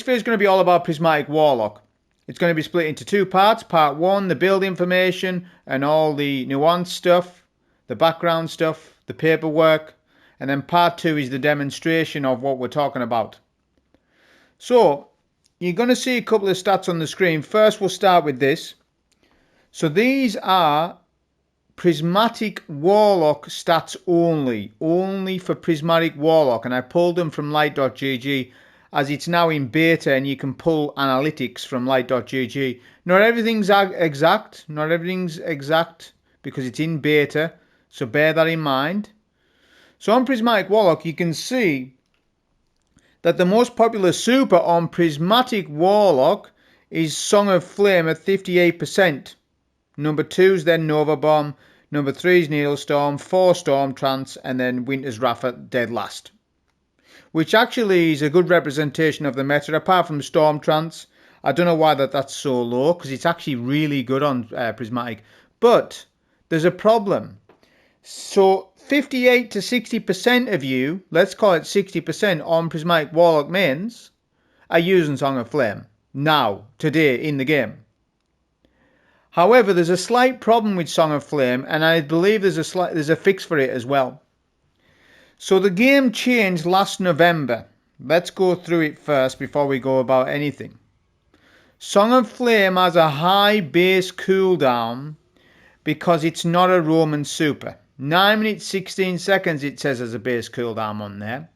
this video is going to be all about Prismatic Warlock. It's going to be split into two parts. Part 1, the build information and all the nuanced stuff, the background stuff, the paperwork. And then part 2 is the demonstration of what we're talking about. So, you're going to see a couple of stats on the screen. First, we'll start with this. So these are Prismatic Warlock stats only for Prismatic Warlock, and I pulled them from light.gg as it's now in beta and you can pull analytics from light.gg. Not everything's exact because it's in beta, so bear that in mind. So on Prismatic Warlock you can see that the most popular super on Prismatic Warlock is Song of Flame at 58%. Number 2 is then Nova Bomb. Number 3 is Needlestorm, 4 Storm Trance, and then Winter's Wrath at dead last. Which actually is a good representation of the meta, apart from Storm Trance. I don't know why that's so low, because it's actually really good on Prismatic. But there's a problem. So 58 to 60% of you, let's call it 60% on Prismatic Warlock mains, are using Song of Flame. Now, today, in the game. However, there's a slight problem with Song of Flame, and I believe there's a fix for it as well. So the game changed last November. Let's go through it first before we go about anything. Song of Flame has a high base cooldown because it's not a Roman super. 9 minutes 16 seconds it says as a base cooldown on there.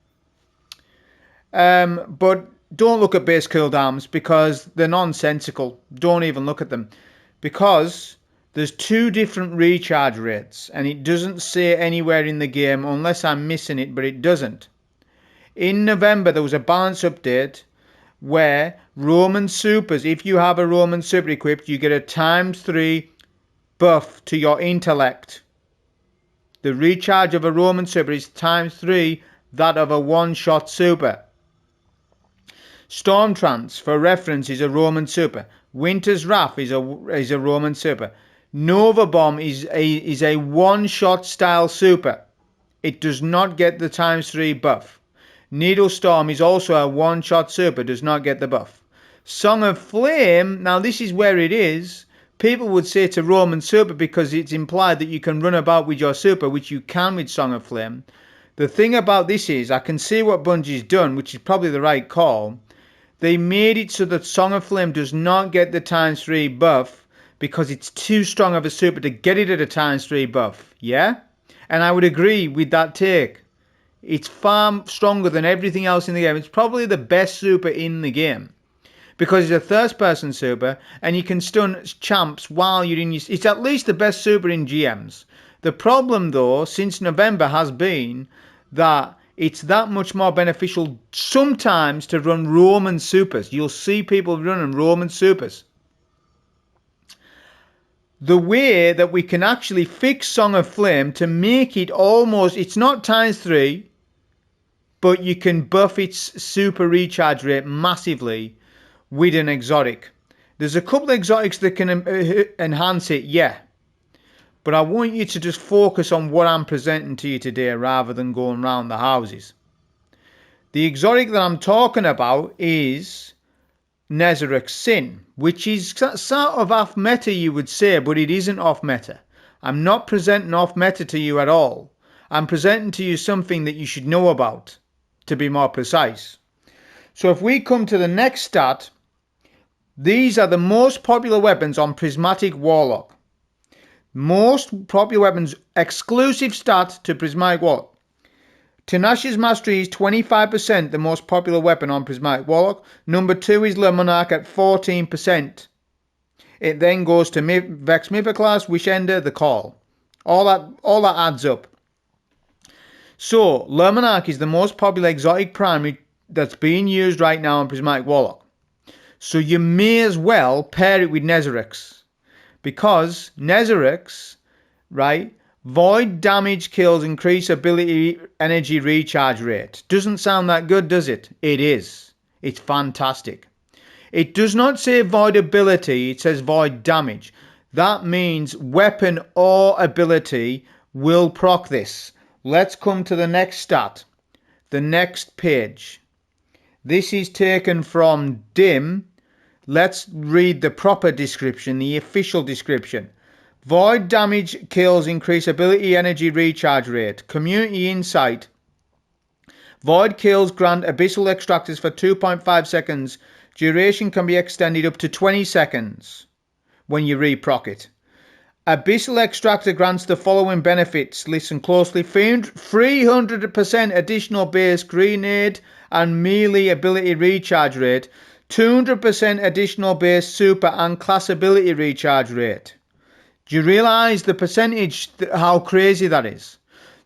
But don't look at base cooldowns because they're nonsensical. Don't even look at them. Because there's 2 different recharge rates and it doesn't say anywhere in the game unless I'm missing it, but it doesn't. In November there was a balance update where Roman supers, if you have a Roman super equipped, you get a ×3 buff to your intellect. The recharge of a Roman super is ×3 that of a one-shot super. Storm Trance, for reference, is a Roman super. Winter's Wrath is a Roman super. Nova Bomb is a one-shot style super. It does not get the ×3 buff. Needlestorm is also a one-shot super, does not get the buff. Song of Flame, now this is where it is. People would say it's a Roman super because it's implied that you can run about with your super, which you can with Song of Flame. The thing about this is, I can see what Bungie's done, which is probably the right call. They made it so that Song of Flame does not get the ×3 buff because it's too strong of a super to get it at a ×3 buff. Yeah? And I would agree with that take. It's far stronger than everything else in the game. It's probably the best super in the game. Because it's a first-person super and you can stun champs while you're in your... It's at least the best super in GMs. The problem, though, since November has been that it's that much more beneficial sometimes to run Roman supers. You'll see people running Roman supers. The way that we can actually fix Song of Flame to make it almost... It's not ×3, but you can buff its super recharge rate massively with an exotic. There's a couple of exotics that can enhance it, yeah. But I want you to just focus on what I'm presenting to you today rather than going round the houses. The exotic that I'm talking about is Nezarec Sin, which is sort of off meta, you would say, but it isn't off meta. I'm not presenting off meta to you at all. I'm presenting to you something that you should know about, to be more precise. So if we come to the next stat, these are the most popular weapons on Prismatic Warlock. Most popular weapons, exclusive stat to Prismatic Warlock. Tenacious Mastery is 25%, the most popular weapon on Prismatic Warlock. Number 2 is Le Monarch at 14%. It then goes to Vex Mythoclast, Wishender, the Call. All that adds up. So, Le Monarch is the most popular exotic primary that's being used right now on Prismatic Warlock. So you may as well pair it with Nezarec's. Because Nezarec's, right, void damage kills increase ability energy recharge rate. Doesn't sound that good, does it? It is. It's fantastic. It does not say void ability, it says void damage. That means weapon or ability will proc this. Let's come to the next stat. The next page. This is taken from Dim. Let's read the proper description, the official description. Void damage kills increase ability energy recharge rate. Community insight. Void kills grant abyssal extractors for 2.5 seconds. Duration can be extended up to 20 seconds when you reproc it. Abyssal extractor grants the following benefits. Listen closely. 300% additional base grenade and melee ability recharge rate. 200% additional base super and class ability recharge rate. Do you realise the percentage, how crazy that is?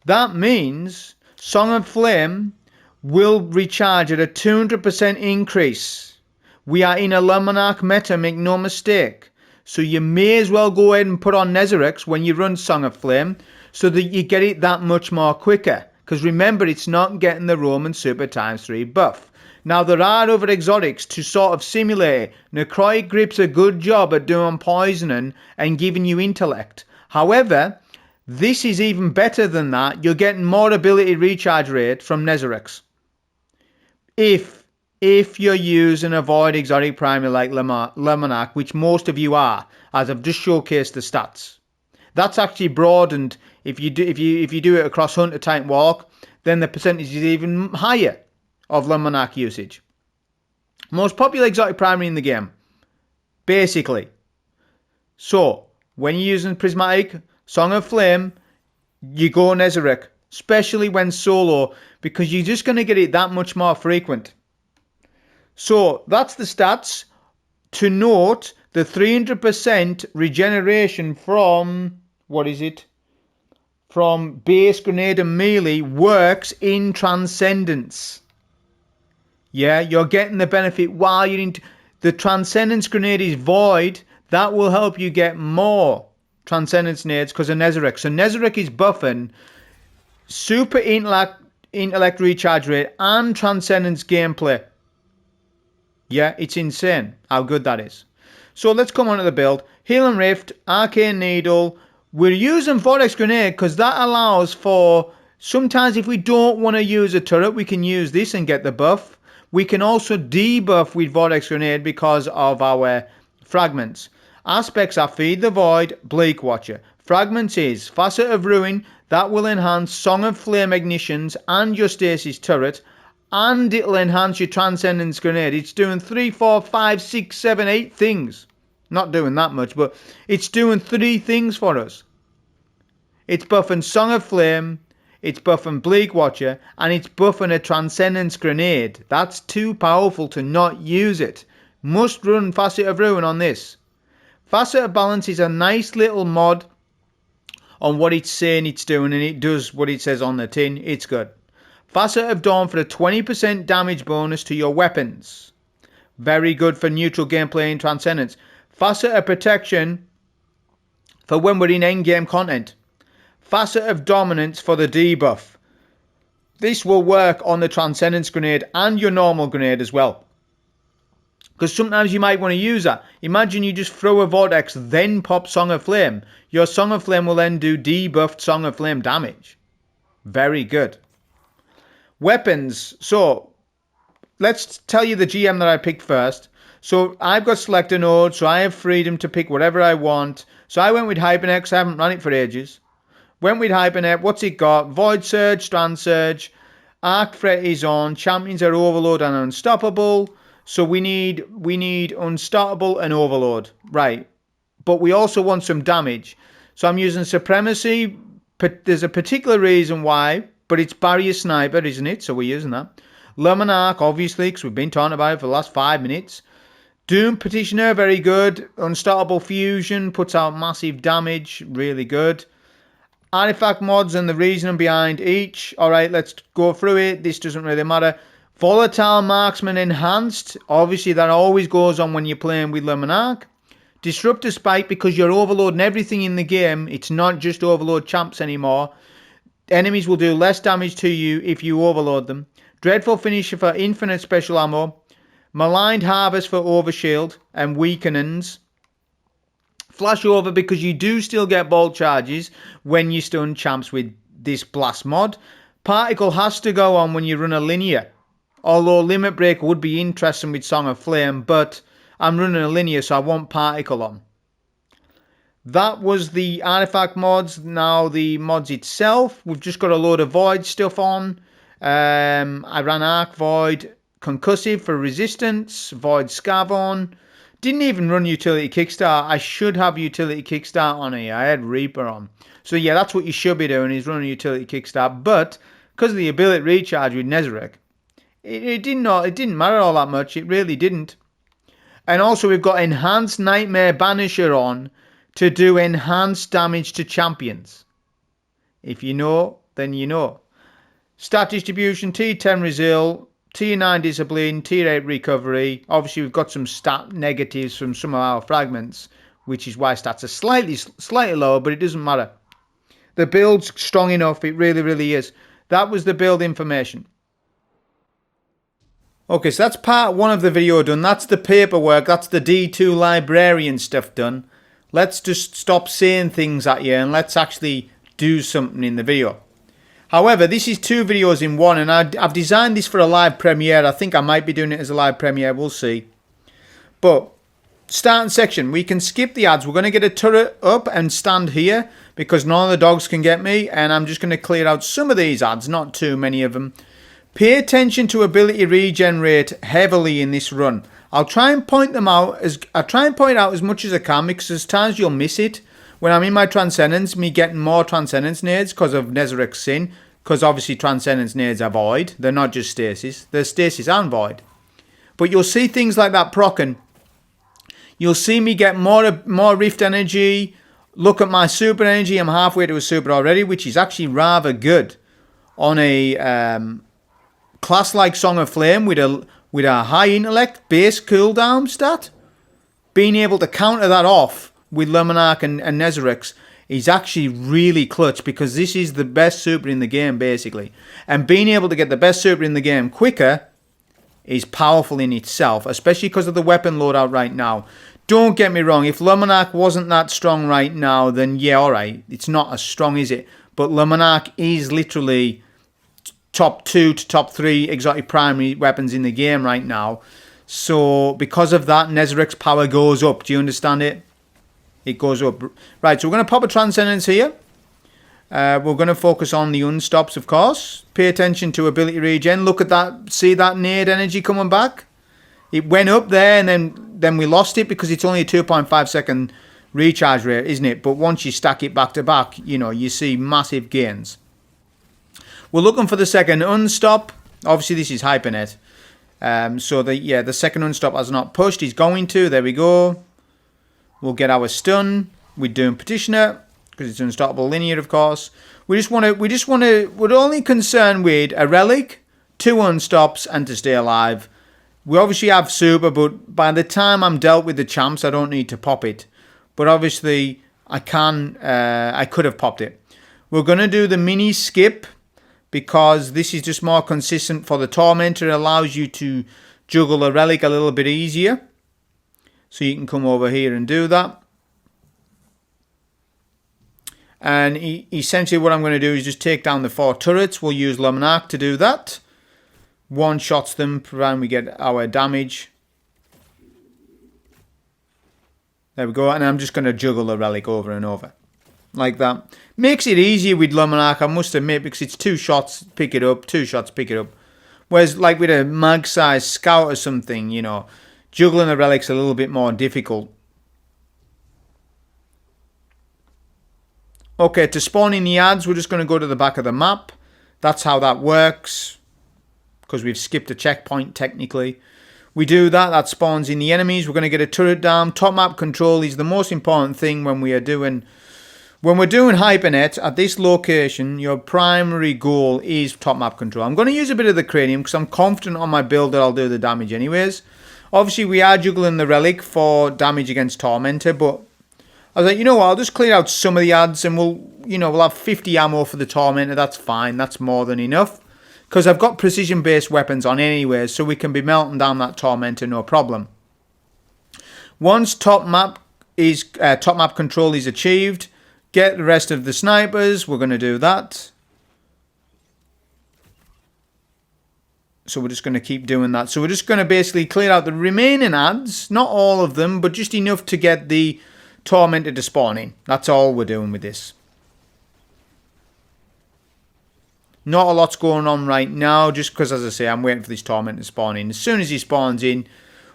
That means Song of Flame will recharge at a 200% increase. We are in a Luminarch meta, make no mistake. So you may as well go ahead and put on Nezarec when you run Song of Flame so that you get it that much more quicker. Because remember, it's not getting the Roman Super ×3 buff. Now, there are other exotics to sort of simulate it. Necrotic Grip's a good job at doing poisoning and giving you intellect. However, this is even better than that. You're getting more ability recharge rate from Nezarec. If you're using a Void exotic primary like Luminarch, which most of you are, as I've just showcased the stats. That's actually broadened. If you do it across Hunter, Titan, Warlock, then the percentage is even higher of Luminarch usage. Most popular exotic primary in the game, basically. So, when you're using Prismatic, Song of Flame, you go Nezarec, especially when solo, because you're just going to get it that much more frequent. So, that's the stats. To note, the 300% regeneration from, from base grenade and melee works in Transcendence. Yeah, you're getting the benefit while you're in. The Transcendence grenade is void. That will help you get more Transcendence nades because of Nezarec. So Nezarec is buffing super intellect recharge rate and Transcendence gameplay. Yeah, it's insane how good that is. So let's come on to the build. Healing Rift, Arcane Needle. We're using Vortex Grenade because that allows for, sometimes if we don't want to use a turret, we can use this and get the buff. We can also debuff with Vortex Grenade because of our fragments. Aspects are Feed the Void, Bleak Watcher. Fragments is Facet of Ruin. That will enhance Song of Flame Ignitions and your Stasis turret. And it'll enhance your Transcendence Grenade. It's doing 3, 4, 5, 6, 7, 8 things. Not doing that much, but it's doing 3 things for us. It's buffing Song of Flame, it's buffing Bleak Watcher, and it's buffing a Transcendence Grenade. That's too powerful to not use it. Must run Facet of Ruin on this. Facet of Balance is a nice little mod on what it's saying it's doing, and it does what it says on the tin. It's good. Facet of Dawn for a 20% damage bonus to your weapons. Very good for neutral gameplay and Transcendence. Facet of Protection for when we're in endgame content. Facet of Dominance for the debuff. This will work on the Transcendence Grenade and your normal grenade as well. Because sometimes you might want to use that. Imagine you just throw a Vortex, then pop Song of Flame. Your Song of Flame will then do debuffed Song of Flame damage. Very good. Weapons. So, let's tell you the GM that I picked first. So, I've got selector node, so I have freedom to pick whatever I want. So, I went with Hypernet, I haven't run it for ages. Went with Hypernet. What's it got? Void Surge, Strand Surge. Arc Threat is on. Champions are Overload and Unstoppable. So we need Unstoppable and Overload. Right. But we also want some damage. So I'm using Supremacy. There's a particular reason why. But it's Barrier Sniper, isn't it? So we're using that. Luminarch, obviously, because we've been talking about it for the last 5 minutes. Doom Petitioner, very good. Unstoppable Fusion, puts out massive damage. Really good. Artifact mods and the reasoning behind each. Alright, let's go through it. This doesn't really matter. Volatile Marksman Enhanced. Obviously, that always goes on when you're playing with Luminarch. Disruptor Spike, because you're overloading everything in the game. It's not just overload champs anymore. Enemies will do less damage to you if you overload them. Dreadful Finisher for infinite special ammo. Maligned Harvest for overshield and weakenings. Flash over because you do still get bolt charges when you stun champs with this blast mod. Particle has to go on when you run a linear Although Limit Break would be interesting with Song of Flame, but I'm running a linear, so I want Particle on. That was the artifact mods. Now the mods itself, we've just got a load of Void stuff on. I ran Arc Void Concussive for resistance, Void Scav on. Didn't even run Utility Kickstart. I should have Utility Kickstart on here. I had Reaper on. So yeah, that's what you should be doing, is running Utility Kickstart. But because of the ability recharge with Nezarec, it didn't matter all that much. It really didn't. And also we've got Enhanced Nightmare Banisher on to do enhanced damage to champions. If you know, then you know. Stat distribution, T10 Resil, T9 Discipline, T8 Recovery. Obviously we've got some stat negatives from some of our fragments, which is why stats are slightly lower, but it doesn't matter. The build's strong enough, it really, really is. That was the build information. Okay, so that's part 1 of the video done. That's the paperwork. That's the D2 librarian stuff done. Let's just stop saying things at you and let's actually do something in the video. However, this is 2 videos in one, and I've designed this for a live premiere. I think I might be doing it as a live premiere. We'll see. But starting section, we can skip the ads. We're going to get a turret up and stand here because none of the dogs can get me, and I'm just going to clear out some of these ads, not too many of them. Pay attention to ability regenerate heavily in this run. I'll try and point them out as much as I can, because there's times you'll miss it. When I'm in my Transcendence, me getting more Transcendence nades because of Nezarec's Sin, because obviously Transcendence nades are void. They're not just stasis. They're stasis and void. But you'll see things like that proccing. You'll see me get more Rift energy. Look at my super energy. I'm halfway to a super already, which is actually rather good on a class like Song of Flame with a high intellect base cooldown stat. Being able to counter that off with Luminarch and Nezarec's is actually really clutch, because this is the best super in the game basically. And being able to get the best super in the game quicker is powerful in itself, especially because of the weapon loadout right now. Don't get me wrong, if Luminarch wasn't that strong right now, then yeah, alright, it's not as strong, is it? But Luminarch is literally top 2 to top 3 exotic primary weapons in the game right now. So because of that, Nezarec's power goes up. Do you understand it? It goes up. Right, so we're going to pop a Transcendence here. We're going to focus on the unstops, of course. Pay attention to ability regen. Look at that. See that nade energy coming back? It went up there, and then we lost it because it's only a 2.5 second recharge rate, isn't it? But once you stack it back to back, you know, you see massive gains. We're looking for the second unstop. Obviously, this is Hypernet. So the second unstop has not pushed. He's going to. There we go. We'll get our stun. We're doing Petitioner because it's unstoppable linear, of course. We're only concerned with a relic, 2 unstops, and to stay alive. We obviously have super, but by the time I'm dealt with the champs, I don't need to pop it. But obviously, I could have popped it. We're going to do the mini skip, because this is just more consistent for the Tormentor. It allows you to juggle a relic a little bit easier. So you can come over here and do that. And essentially what I'm going to do is just take down the 4 turrets. We'll use Luminarch to do that. One-shots them, providing we get our damage. There we go. And I'm just going to juggle the relic over and over. Like that. Makes it easier with Luminarch, I must admit, because it's 2 shots, pick it up, 2 shots, pick it up. Whereas like with a mag-sized scout or something, you know, juggling the relic's a little bit more difficult. Okay, to spawn in the ads, we're just going to go to the back of the map. That's how that works, because we've skipped a checkpoint technically. We do that, that spawns in the enemies. We're going to get a turret down. Top map control is the most important thing when we are doing... When we're doing Hypernet at this location, your primary goal is top map control. I'm going to use a bit of the cranium because I'm confident on my build that I'll do the damage anyways. Obviously, we are juggling the relic for damage against Tormentor, but I was like, you know what, I'll just clear out some of the ads and we'll have 50 ammo for the Tormentor. That's fine. That's more than enough. Because I've got precision-based weapons on anyways, so we can be melting down that Tormentor, no problem. Once top map control is achieved, get the rest of the snipers. We're going to do that. So we're just going to keep doing that. So we're just going to basically clear out the remaining ads. Not all of them, but just enough to get the Tormentor to spawn in. That's all we're doing with this. Not a lot's going on right now, just because, as I say, I'm waiting for this Tormentor to spawn in. As soon as he spawns in,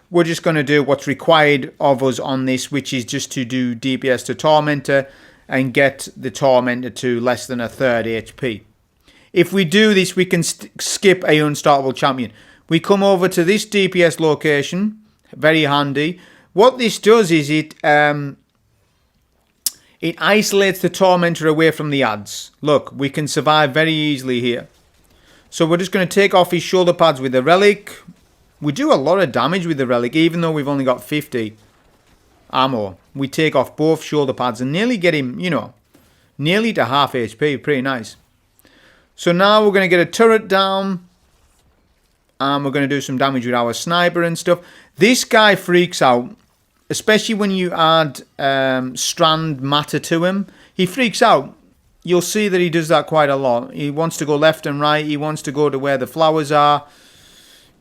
we're just going to do what's required of us on this, which is just to do DPS to Tormentor and get the Tormentor to less than a third HP. If we do this, we can skip a unstoppable champion. We come over to this DPS location, very handy. What this does is it isolates the Tormentor away from the ads. Look, we can survive very easily here. So we're just going to take off his shoulder pads with the relic. We do a lot of damage with the relic, even though we've only got 50 ammo. We take off both shoulder pads and nearly get him, you know, nearly to half HP. Pretty nice. So now we're going to get a turret down. And we're going to do some damage with our sniper and stuff. This guy freaks out. Especially when you add strand matter to him. He freaks out. You'll see that he does that quite a lot. He wants to go left and right. He wants to go to where the flowers are.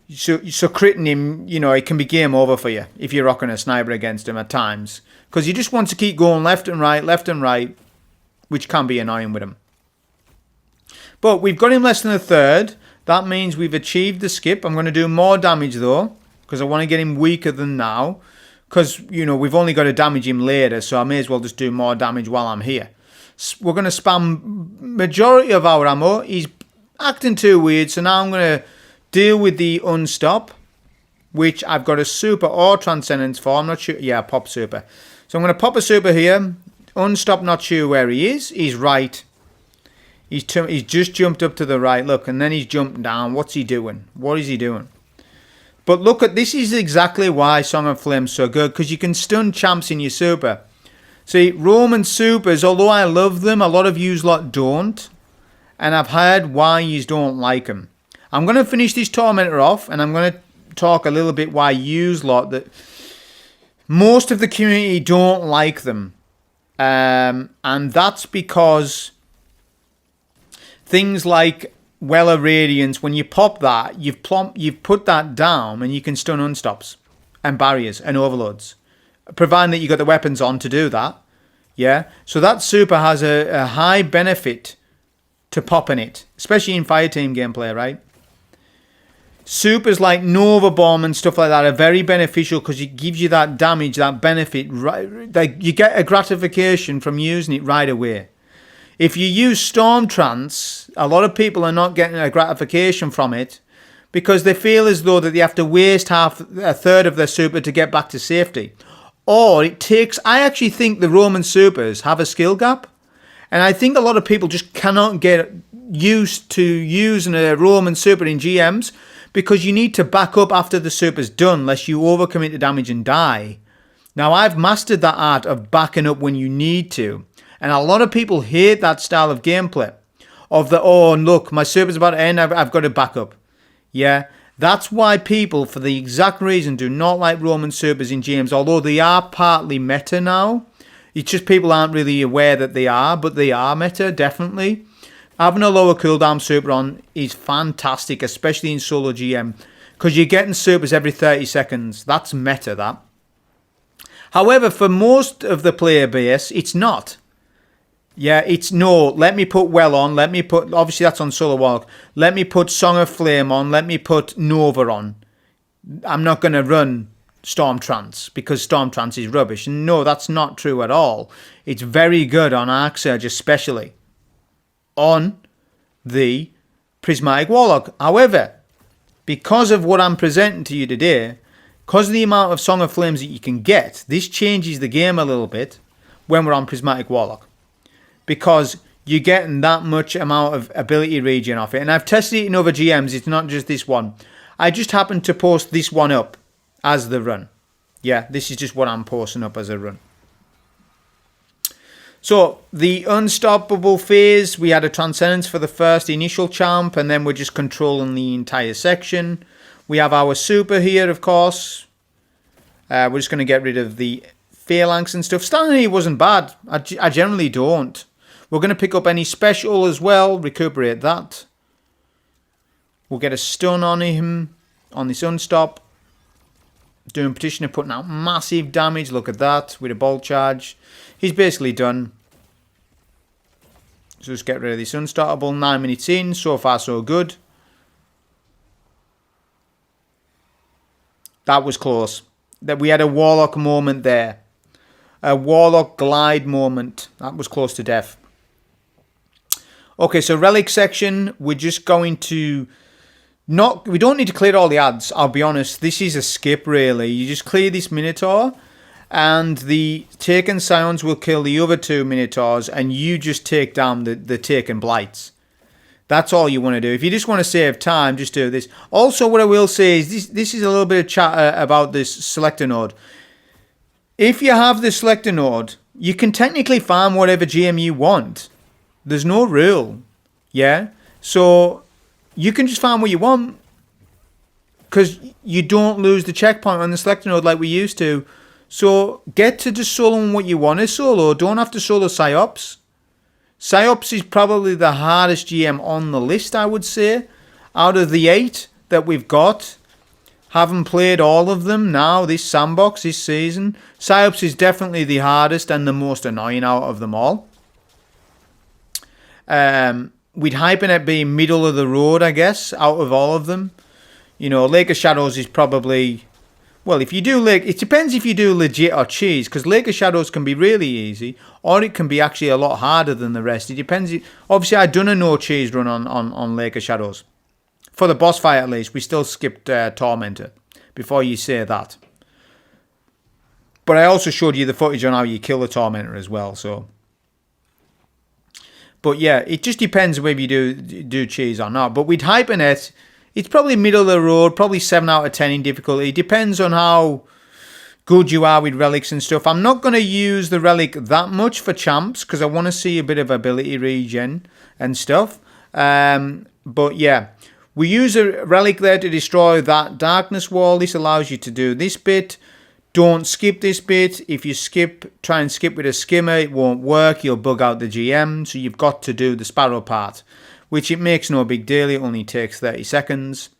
So critting him, you know, it can be game over for you if you're rocking a sniper against him at times. Because you just want to keep going left and right, which can be annoying with him. But we've got him less than a third. That means we've achieved the skip. I'm going to do more damage though, because I want to get him weaker than now. Because, you know, we've only got to damage him later, so I may as well just do more damage while I'm here. We're going to spam majority of our ammo. He's acting too weird, so now I'm going to deal with the unstop, which I've got a super or transcendence for. I'm not sure. Yeah, pop super. So I'm going to pop a super here. Unstop, not sure where he is. He's right. He's just jumped up to the right. Look, and then he's jumping down. What's he doing? What is he doing? But look at this, is exactly why Song of Flame's so good, because you can stun champs in your super. See, Roman supers, although I love them, a lot of yous lot don't. And I've heard why yous don't like them. I'm going to finish this Tormentor off, and I'm going to talk a little bit why yous lot, that most of the community don't like them. And that's because things like Well of Radiance, when you pop that, you've put that down and you can stun unstops and barriers and overloads. Providing that you got the weapons on to do that. Yeah. So that super has a high benefit to popping it. Especially in Fireteam gameplay, right? Supers like Nova Bomb and stuff like that are very beneficial because it gives you that damage, that benefit. Right, like you get a gratification from using it right away. If you use Storm Trance, a lot of people are not getting a gratification from it because they feel as though that they have to waste a third of their super to get back to safety. Or it takes, I actually think the Roman supers have a skill gap. And I think a lot of people just cannot get used to using a Roman super in GMs because you need to back up after the super's done lest you overcommit to damage and die. Now I've mastered that art of backing up when you need to. And a lot of people hate that style of gameplay. Of the, oh, look, my super's about to end, I've got to back up. Yeah, that's why people, for the exact reason, do not like Roman supers in GMs. Although they are partly meta now. It's just people aren't really aware that they are, but they are meta, definitely. Having a lower cooldown super on is fantastic, especially in solo GM. Because you're getting supers every 30 seconds. That's meta, that. However, for most of the player base, it's not. Yeah, it's no, let me put Well on, let me put, obviously that's on Solo Warlock, let me put Song of Flame on, let me put Nova on. I'm not going to run Storm Trance because Storm Trance is rubbish. No, that's not true at all. It's very good on Arc Surge, especially on the Prismatic Warlock. However, because of what I'm presenting to you today, because of the amount of Song of Flames that you can get, this changes the game a little bit when we're on Prismatic Warlock. Because you're getting that much amount of ability regen off it. And I've tested it in other GMs. It's not just this one. I just happened to post this one up as the run. Yeah, this is just what I'm posting up as a run. So, the unstoppable phase, we had a transcendence for the first initial champ. And then we're just controlling the entire section. We have our super here, of course. We're just going to get rid of the phalanx and stuff. Standing here wasn't bad. I generally don't. We're going to pick up any special as well. Recuperate that. We'll get a stun on him on this unstop. Doing Petitioner, putting out massive damage. Look at that with a bolt charge. He's basically done. So just get rid of this unstartable. 9 minutes in. So far so good. That was close. That we had a Warlock moment there. A Warlock glide moment. That was close to death. Okay, so relic section. We're just going to... we don't need to clear all the ads, I'll be honest. This is a skip, really. You just clear this Minotaur, and the Taken Scions will kill the other 2 Minotaurs, and you just take down the Taken Blights. That's all you want to do. If you just want to save time, just do this. Also, what I will say is, this is a little bit of chat about this selector node. If you have the selector node, you can technically farm whatever GM you want. There's no rule. Yeah? So... you can just farm what you want, because you don't lose the checkpoint on the selector node like we used to. So get to just soloing what you want to solo. Don't have to solo Psyops. Psyops is probably the hardest GM on the list, I would say. Out of the 8 that we've got, haven't played all of them now, this sandbox, this season. Psyops is definitely the hardest and the most annoying out of them all. With Hypernet being middle of the road, I guess, out of all of them. You know, Lake of Shadows is probably... well, if you do Lake... it depends if you do legit or cheese, because Lake of Shadows can be really easy, or it can be actually a lot harder than the rest. It depends... obviously, I've done a no cheese run on Lake of Shadows. For the boss fight, at least. We still skipped Tormentor, before you say that. But I also showed you the footage on how you kill the Tormentor as well, so... but yeah, it just depends whether you do cheese or not. But with Hypernet, it's probably middle of the road, probably 7 out of 10 in difficulty. It depends on how good you are with relics and stuff. I'm not going to use the relic that much for champs, because I want to see a bit of ability regen and stuff. But yeah, we use a relic there to destroy that darkness wall. This allows you to do this bit. Don't skip this bit. If you try and skip with a skimmer, it won't work. You'll bug out the GM. So you've got to do the sparrow part, which it makes no big deal. It only takes 30 seconds.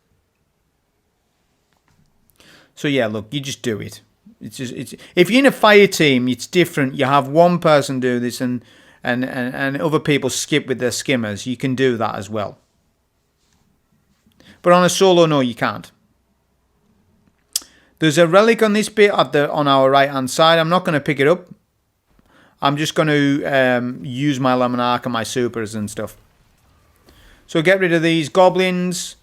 So yeah, look, you just do it. If you're in a fire team, it's different. You have one person do this and other people skip with their skimmers. You can do that as well. But on a solo, no, you can't. There's a relic on this bit on our right hand side. I'm not going to pick it up. I'm just going to use my Lemon Arc and my supers and stuff. So get rid of these goblins.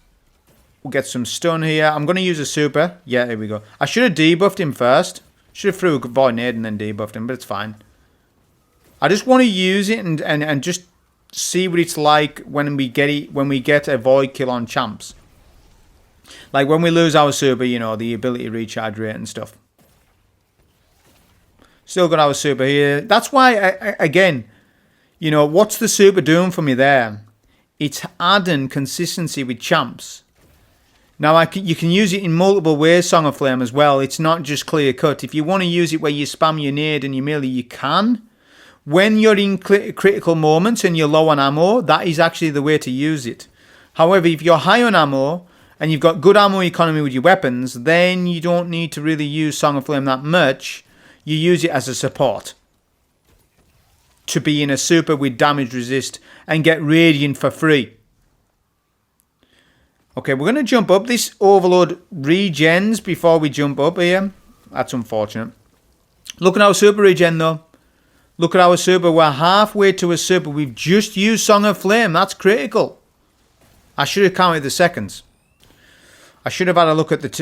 We'll get some stun here. I'm going to use a super. Yeah, here we go. I should have debuffed him first. Should have threw a Void Nade and then debuffed him, but it's fine. I just want to use it and just see what it's like when we get a Void kill on champs. Like when we lose our super, you know, the ability recharge rate and stuff. Still got our super here. That's why, again, you know, what's the super doing for me there? It's adding consistency with champs. Now, you can use it in multiple ways, Song of Flame, as well. It's not just clear cut. If you want to use it where you spam your nade and your melee, you can. When you're in critical moments and you're low on ammo, that is actually the way to use it. However, if you're high on ammo, and you've got good ammo economy with your weapons, then you don't need to really use Song of Flame that much. You use it as a support. To be in a super with damage resist and get Radiant for free. Okay, we're going to jump up. This Overload regens before we jump up here. That's unfortunate. Look at our super regen though. Look at our super. We're halfway to a super. We've just used Song of Flame. That's critical. I should have counted the seconds. I should have had a look at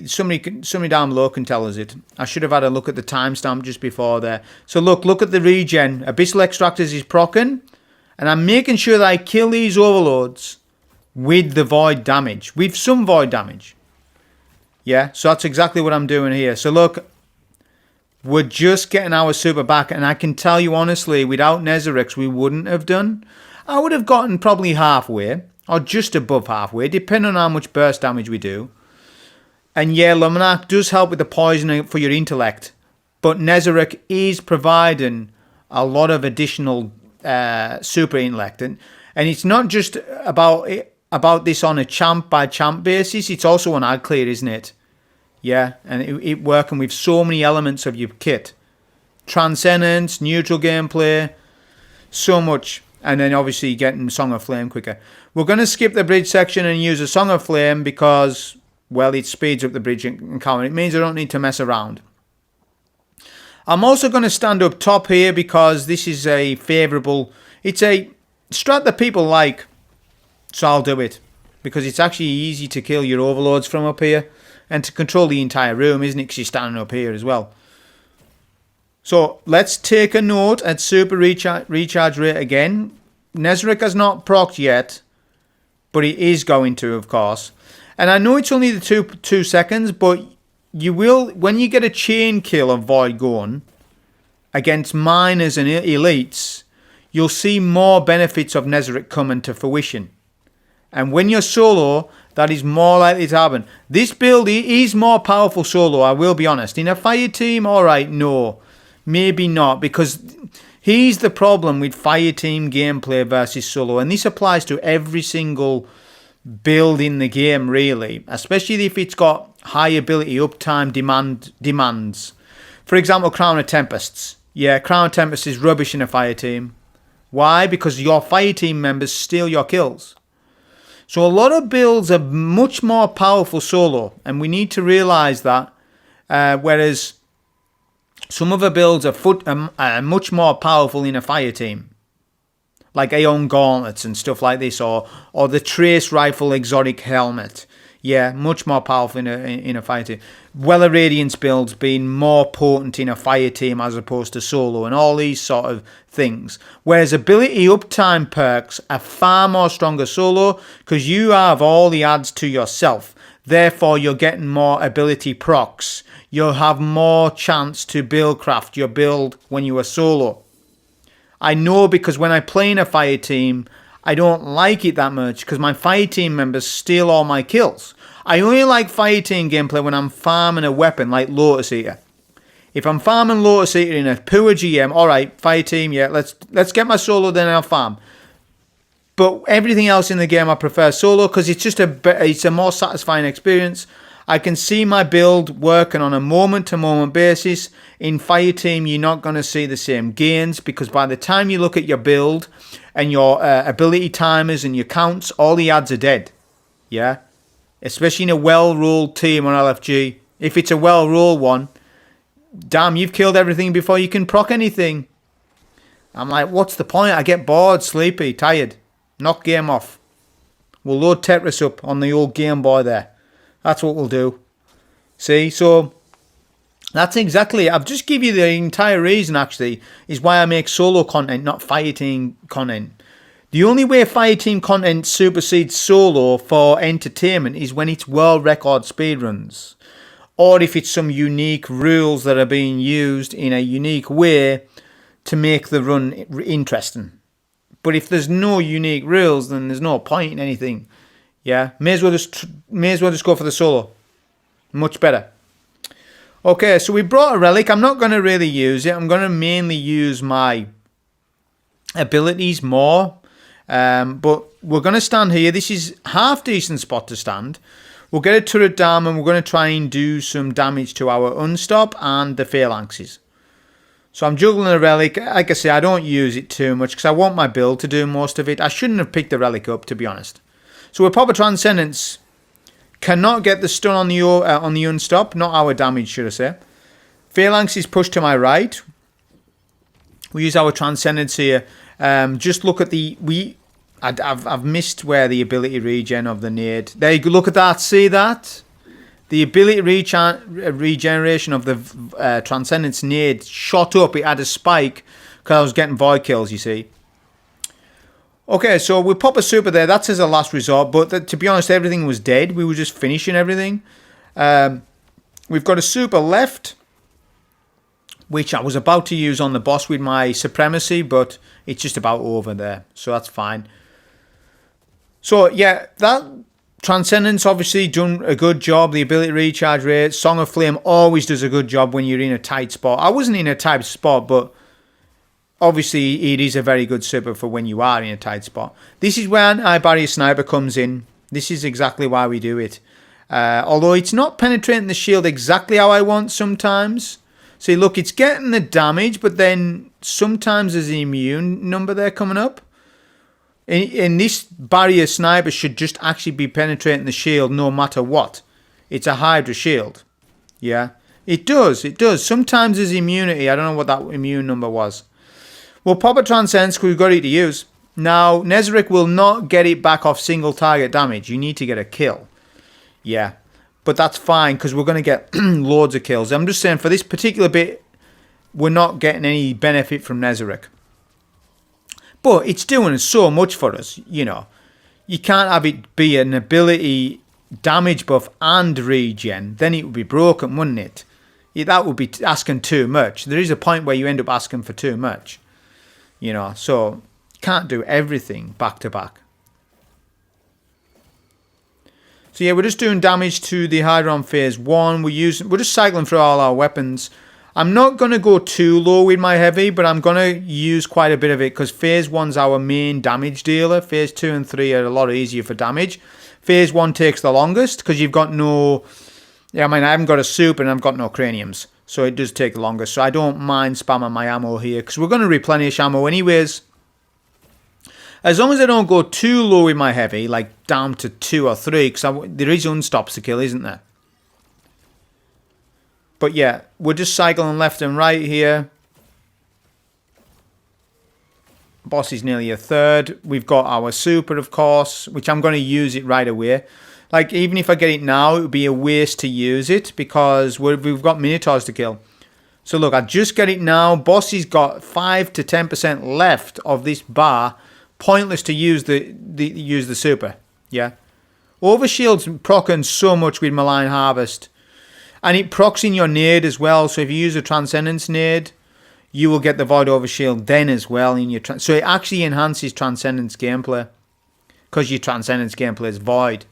somebody down below can tell us it. I should have had a look at the timestamp just before there. So look at the regen. Abyssal Extractors is proccing, and I'm making sure that I kill these overloads with the void damage, with some void damage. Yeah, so that's exactly what I'm doing here. So look, we're just getting our super back, and I can tell you honestly, without Nezarix, we wouldn't have done. I would have gotten probably halfway. Or just above halfway, depending on how much burst damage we do. And yeah, Luminac does help with the poisoning for your intellect. But Nezarec is providing a lot of additional super intellect. And it's not just about about this on a champ by champ basis. It's also an ad clear, isn't it? Yeah, and it working with so many elements of your kit. Transcendence, neutral gameplay, so much. And then obviously getting Song of Flame quicker. We're going to skip the bridge section and use a Song of Flame because, well, it speeds up the bridge encounter. It means I don't need to mess around. I'm also going to stand up top here because this is a favourable... It's a strat that people like, so I'll do it. Because it's actually easy to kill your overlords from up here and to control the entire room, isn't it? Because you're standing up here as well. So let's take a note at super recharge rate again. Nezarec has not procced yet, but he is going to, of course. And I know it's only the two seconds, but you will, when you get a chain kill of Void going against minors and elites, you'll see more benefits of Nezarec coming to fruition. And when you're solo, that is more likely to happen. This build is more powerful solo, I will be honest. In a fire team, alright, no. Maybe not, because here's the problem with fire team gameplay versus solo. And this applies to every single build in the game, really. Especially if it's got high ability uptime demands. For example, Crown of Tempests. Yeah, Crown of Tempests is rubbish in a fire team. Why? Because your fire team members steal your kills. So a lot of builds are much more powerful solo, and we need to realise that. Whereas some other builds are much more powerful in a fire team, like Aeon Gauntlets and stuff like this, or the Trace Rifle Exotic Helmet. Yeah, much more powerful in a fire team. Weller Radiance builds being more potent in a fire team as opposed to solo, and all these sort of things. Whereas ability uptime perks are far more stronger solo because you have all the adds to yourself. Therefore, you're getting more ability procs. You'll have more chance to build craft your build when you are solo. I know because when I play in a fire team, I don't like it that much because my fire team members steal all my kills. I only like fire team gameplay when I'm farming a weapon like Lotus Eater. If I'm farming Lotus Eater in a poor GM, alright, fire team, yeah, let's get my solo, then I'll farm. But everything else in the game I prefer solo because it's just it's a more satisfying experience. I can see my build working on a moment-to-moment basis. In fire team, you're not going to see the same gains because by the time you look at your build and your ability timers and your counts, all the adds are dead. Yeah? Especially in a well-ruled team on LFG. If it's a well-ruled one, damn, you've killed everything before you can proc anything. I'm like, what's the point? I get bored, sleepy, tired. Knock game off. We'll load Tetris up on the old Game Boy there. That's what we'll do. See, so that's exactly it. I've just give you the entire reason, actually, is why I make solo content, not fire team content. The only way fire team content supersedes solo for entertainment is when it's world record speedruns. Or if it's some unique rules that are being used in a unique way to make the run interesting. But if there's no unique rules, then there's no point in anything. Yeah, may as well just go for the solo. Much better. Okay, so we brought a relic. I'm not going to really use it. I'm going to mainly use my abilities more. But we're going to stand here. This is half decent spot to stand. We'll get a turret down and we're going to try and do some damage to our unstop and the phalanxes. So I'm juggling a relic. Like I say, I don't use it too much because I want my build to do most of it. I shouldn't have picked the relic up, to be honest. So we pop a Transcendence. Cannot get the stun on the unstop. Not our damage, should I say. Phalanx is pushed to my right. We use our Transcendence here. Just look at the... I've missed where the ability regen of the nade. There you go. Look at that. See that? The ability regeneration of the Transcendence nade shot up. It had a spike because I was getting void kills, you see. Okay, so we pop a super there. That's as a last resort. But to be honest, everything was dead. We were just finishing everything. We've got a super left, which I was about to use on the boss with my supremacy, but it's just about over there. So that's fine. So, yeah, that Transcendence obviously done a good job. The ability recharge rate. Song of Flame always does a good job when you're in a tight spot. I wasn't in a tight spot, but obviously it is a very good super for when you are in a tight spot. This is where anti-barrier sniper comes in. This is exactly why we do it. Although it's not penetrating the shield exactly how I want sometimes. See, look, it's getting the damage, but then sometimes there's the immune number there coming up. And this barrier sniper should just actually be penetrating the shield no matter what. It's a Hydra shield. Yeah, it does. Sometimes there's immunity. I don't know what that immune number was. We'll pop a Transcendence because we've got it to use. Now, Nezarec will not get it back off single target damage. You need to get a kill. Yeah, but that's fine because we're going to get loads of kills. I'm just saying for this particular bit, we're not getting any benefit from Nezarec. But it's doing so much for us, you know. You can't have it be an ability damage buff and regen. Then it would be broken, wouldn't it? That would be asking too much. There is a point where you end up asking for too much. You know, so you can't do everything back to back. So yeah, we're just doing damage to the Hydra on phase 1. We're just cycling through all our weapons. I'm not going to go too low with my heavy, but I'm going to use quite a bit of it because phase 1's our main damage dealer. Phase 2 and 3 are a lot easier for damage. Phase 1 takes the longest because you've got no... Yeah, I mean, I haven't got a super and I've got no craniums. So it does take the longest. So I don't mind spamming my ammo here because we're going to replenish ammo anyways. As long as I don't go too low with my heavy, like down to 2 or 3, because there is unstops to kill, isn't there? But yeah, we're just cycling left and right here. Boss is nearly a third. We've got our super, of course, which I'm going to use it right away. Like, even if I get it now, it would be a waste to use it because we've got Minotaurs to kill. So look, I just get it now. Boss has got 5 to 10% left of this bar. Pointless to use the super. Yeah. Overshield's proccing so much with Malign Harvest. And it procs in your nade as well. So if you use a Transcendence nade, you will get the Void Overshield then as well. So it actually enhances Transcendence gameplay. Because your Transcendence gameplay is Void.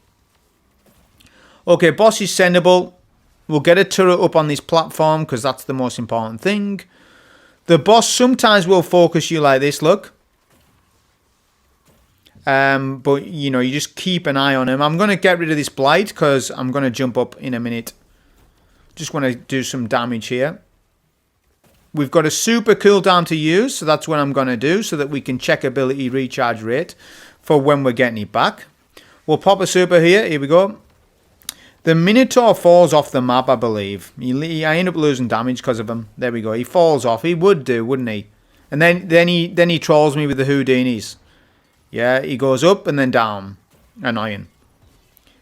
Okay, boss is sendable. We'll get a turret up on this platform because that's the most important thing. The boss sometimes will focus you like this, look. But, you know, you just keep an eye on him. I'm going to get rid of this Blight because I'm going to jump up in a minute. Just want to do some damage here. We've got a super cooldown to use, so that's what I'm going to do so that we can check ability recharge rate for when we're getting it back. We'll pop a super here. Here we go. The Minotaur falls off the map, I believe. I end up losing damage because of him. There we go. He falls off. He would do, wouldn't he? And then he trolls me with the Houdinis. Yeah, he goes up and then down. Annoying.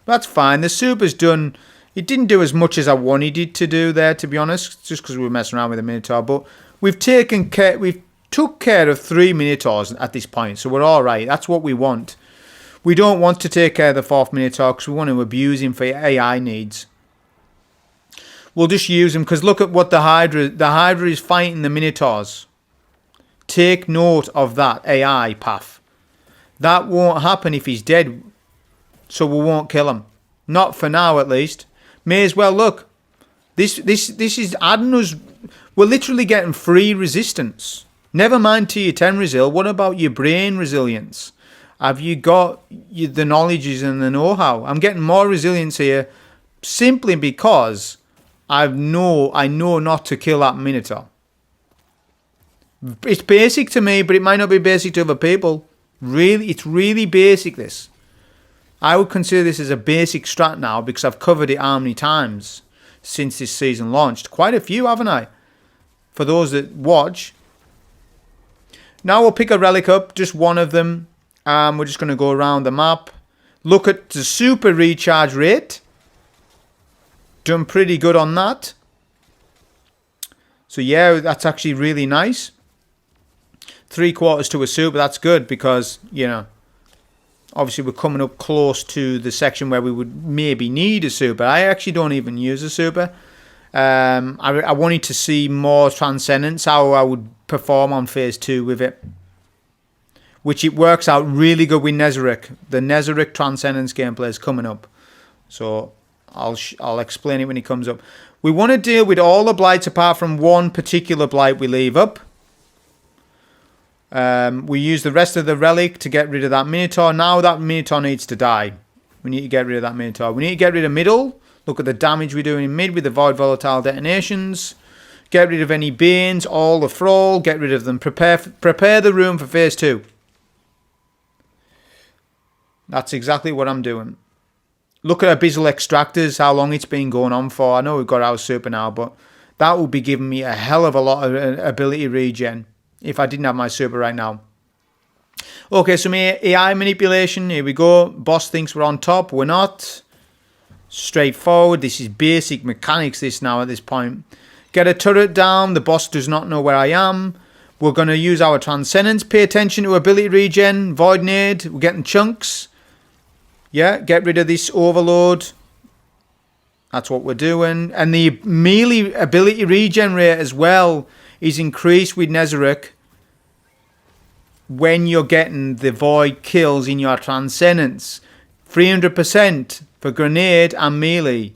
That's fine. The super's done. It didn't do as much as I wanted it to do there, to be honest, just because we were messing around with the Minotaur. But we've took care of 3 Minotaurs at this point, so we're all right. That's what we want. We don't want to take care of the 4th Minotaur because we want to abuse him for AI needs. We'll just use him because look at what the Hydra is fighting the Minotaurs. Take note of that AI path. That won't happen if he's dead, so we won't kill him. Not for now, at least. May as well look. This is adding us. We're literally getting free resistance. Never mind tier 10 resil. What about your brain resilience? Have you got the knowledges and the know-how? I'm getting more resilience here simply because I know not to kill that Minotaur. It's basic to me, but it might not be basic to other people. Really, it's really basic, this. I would consider this as a basic strat now because I've covered it how many times since this season launched. Quite a few, haven't I? For those that watch. Now we'll pick a relic up, just one of them. We're just going to go around the map. Look at the super recharge rate. Done pretty good on that. So yeah, that's actually really nice. 3/4 to a super, that's good because, you know, obviously we're coming up close to the section where we would maybe need a super. I actually don't even use a super. I wanted to see more Transcendence, how I would perform on phase 2 with it. Which it works out really good with Nezarec. The Nezarec Transcendence gameplay is coming up. So I'll explain it when it comes up. We want to deal with all the blights apart from one particular blight we leave up. We use the rest of the relic to get rid of that Minotaur. Now that Minotaur needs to die. We need to get rid of that Minotaur. We need to get rid of middle. Look at the damage we're doing in mid with the Void Volatile detonations. Get rid of any Banes, all the Thrall. Get rid of them. Prepare the room for phase 2. That's exactly what I'm doing. Look at Abyssal Extractors, how long it's been going on for. I know we've got our super now, but that would be giving me a hell of a lot of ability regen if I didn't have my super right now. Okay, so my AI manipulation, here we go. Boss thinks we're on top, we're not. Straightforward, this is basic mechanics this now at this point. Get a turret down, the boss does not know where I am. We're going to use our Transcendence, pay attention to ability regen, Void Nade, we're getting chunks. Yeah, get rid of this Overload. That's what we're doing. And the melee ability regen rate as well is increased with Nezarec when you're getting the Void kills in your Transcendence. 300% for grenade and melee.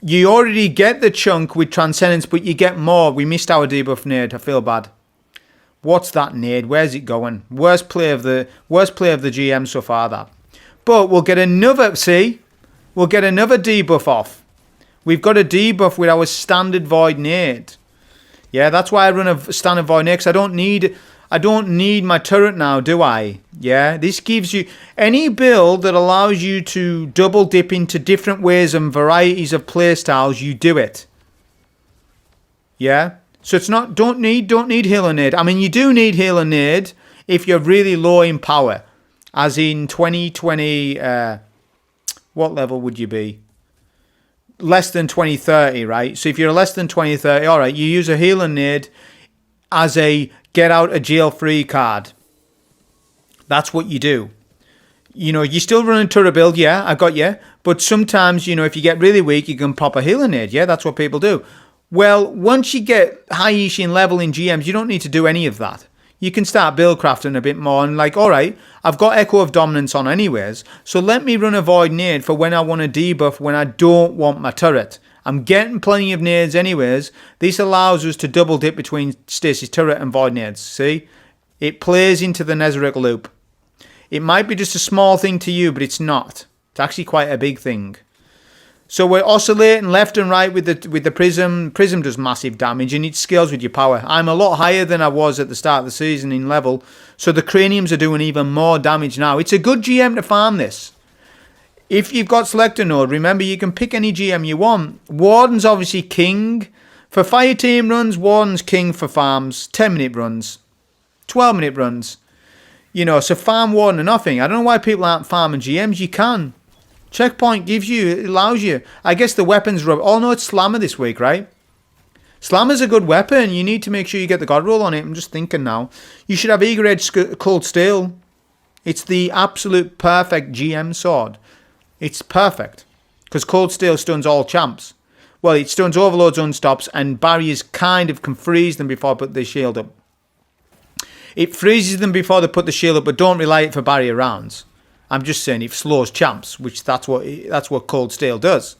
You already get the chunk with Transcendence, but you get more. We missed our debuff nade. I feel bad. What's that nade? Where's it going? Worst play of the GM so far, that. But we'll get another, see? We'll get another debuff off. We've got a debuff with our standard Void Nade. Yeah, that's why I run a standard Void Nade, because I don't need my turret now, do I? Yeah, this gives you any build that allows you to double dip into different ways and varieties of playstyles, you do it. Yeah? So it's not, don't need Healer Nade. I mean, you do need Healer Nade if you're really low in power. As in 2020, what level would you be? Less than 2030, right? So if you're less than 2030, all right, you use a Healer Nade as a get out of jail free card. That's what you do. You know, you still run a turret build, yeah, I got you. But sometimes, you know, if you get really weak, you can pop a Healer Nade, yeah, that's what people do. Well, once you get high-ish in level in GMs, you don't need to do any of that. You can start build crafting a bit more and like, all right, I've got Echo of Dominance on anyways, so let me run a Void Nade for when I want to debuff when I don't want my turret. I'm getting plenty of nades anyways. This allows us to double dip between Stasis Turret and Void Nades, see? It plays into the Nezarec loop. It might be just a small thing to you, but it's not. It's actually quite a big thing. So we're oscillating left and right with the Prism. Prism does massive damage and it scales with your power. I'm a lot higher than I was at the start of the season in level. So the Craniums are doing even more damage now. It's a good GM to farm this. If you've got Selector Node, remember you can pick any GM you want. Warden's obviously king. For fire team runs, Warden's king for farms. 10-minute runs. 12-minute runs. You know, so farm Warden or nothing. I don't know why people aren't farming GMs. You can. Checkpoint gives you, it allows you. I guess the weapons rub. Oh no, it's Slammer this week, right? Slammer's a good weapon. You need to make sure you get the God roll on it. I'm just thinking now. You should have Eager Edge Cold Steel. It's the absolute perfect GM sword. It's perfect. Because Cold Steel stuns all champs. Well, it stuns overloads, unstops, and barriers kind of can freeze them before I put the shield up. It freezes them before they put the shield up, but don't rely it for barrier rounds. I'm just saying it slows champs, which that's what Cold Steel does.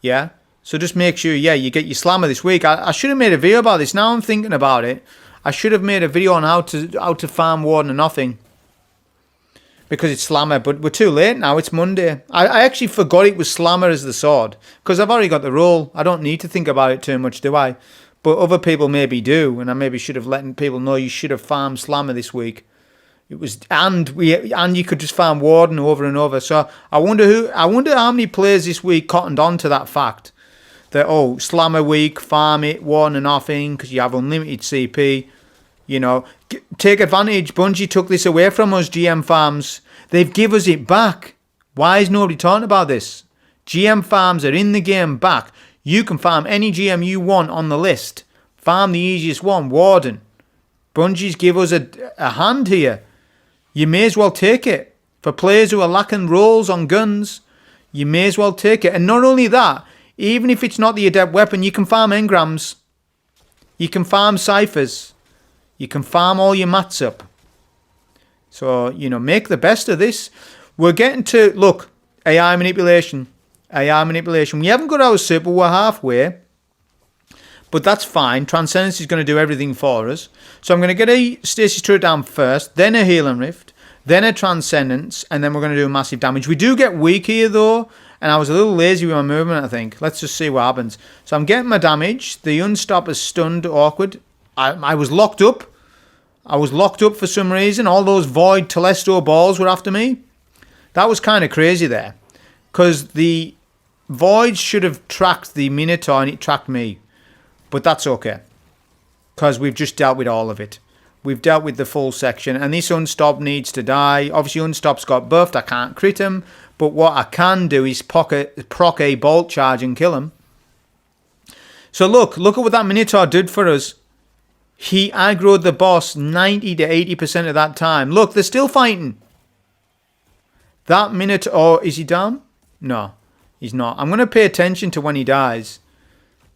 Yeah? So just make sure, yeah, you get your Slammer this week. I should have made a video about this. Now I'm thinking about it. I should have made a video on how to farm Warden or nothing. Because it's Slammer, but we're too late now. It's Monday. I actually forgot it was Slammer as the sword. Because I've already got the role. I don't need to think about it too much, do I? But other people maybe do. And I maybe should have let people know you should have farmed Slammer this week. It was, and you could just farm Warden over and over. So I wonder how many players this week cottoned on to that fact that, oh, Slammer week, farm it, Warden and nothing because you have unlimited CP. You know, take advantage. Bungie took this away from us, GM farms. They've give us it back. Why is nobody talking about this? GM farms are in the game back. You can farm any GM you want on the list. Farm the easiest one, Warden. Bungie's give us a hand here. You may as well take it. For players who are lacking rolls on guns, you may as well take it. And not only that, even if it's not the adept weapon, you can farm engrams. You can farm ciphers. You can farm all your mats up. So, you know, make the best of this. We're getting to, look, AI manipulation. AI manipulation. We haven't got our super, we're halfway. But that's fine. Transcendence is going to do everything for us. So I'm going to get a Stasis Turret down first, then a Healing Rift, then a Transcendence, and then we're going to do massive damage. We do get weak here, though, and I was a little lazy with my movement, I think. Let's just see what happens. So I'm getting my damage. The Unstop is stunned, awkward. I was locked up. I was locked up for some reason. All those Void Telesto balls were after me. That was kind of crazy there. Because the Void should have tracked the Minotaur and it tracked me. But that's okay. Because we've just dealt with all of it. We've dealt with the full section. And this Unstop needs to die. Obviously Unstop's got buffed. I can't crit him. But what I can do is proc a Bolt Charge and kill him. So look at what that Minotaur did for us. He aggroed the boss 90 to 80% of that time. Look, they're still fighting. That Minotaur... Oh, is he down? No, he's not. I'm going to pay attention to when he dies.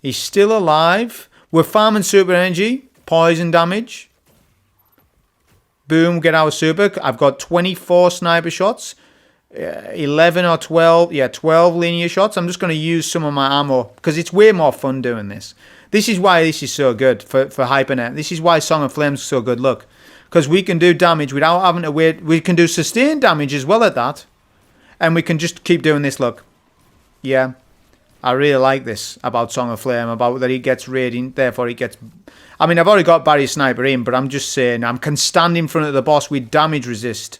He's still alive. We're farming super energy. Poison damage. Boom, get our super. I've got 24 sniper shots. 11 or 12. Yeah, 12 linear shots. I'm just going to use some of my ammo. Because it's way more fun doing this. This is why this is so good for Hypernet. This is why Song of Flames is so good. Look. Because we can do damage without having to wait. We can do sustained damage as well at that. And we can just keep doing this, look. Yeah. I really like this about Song of Flame. About that he gets radiant, therefore he gets... I mean, I've already got Barrier Sniper in, but I'm just saying I can stand in front of the boss with damage resist.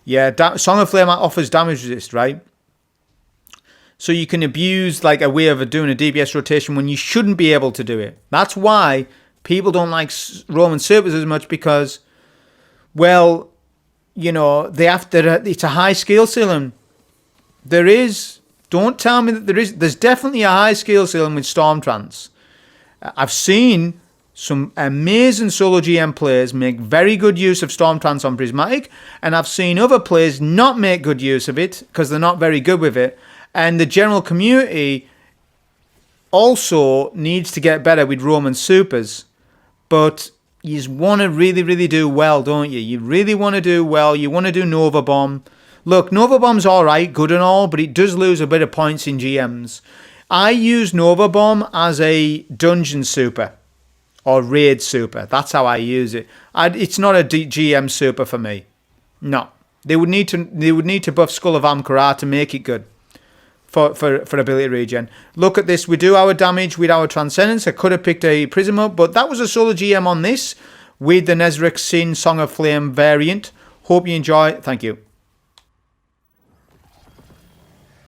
Yeah, Song of Flame offers damage resist, right? So you can abuse like a way of doing a DPS rotation when you shouldn't be able to do it. That's why people don't like Roman Supers as much because... Well, you know, it's a high skill ceiling. There is, don't tell me that there's definitely a high skill ceiling with Stormtrance. I've seen some amazing solo GM players make very good use of Stormtrance on Prismatic, and I've seen other players not make good use of it because they're not very good with it. And the general community also needs to get better with Roman Supers, but... You want to really, really do well, don't you? You really want to do well. You want to do Nova Bomb. Look, Nova Bomb's alright, good and all, but it does lose a bit of points in GMs. I use Nova Bomb as a dungeon super. Or raid super. That's how I use it. It's not a GM super for me. No. They would need to buff Skull of Amkara to make it good. For ability regen. Look at this. We do our damage with our Transcendence. I could have picked a Prism up, but that was a solo GM on this with the Nezarec Sin Song of Flame variant. Hope you enjoy. Thank you.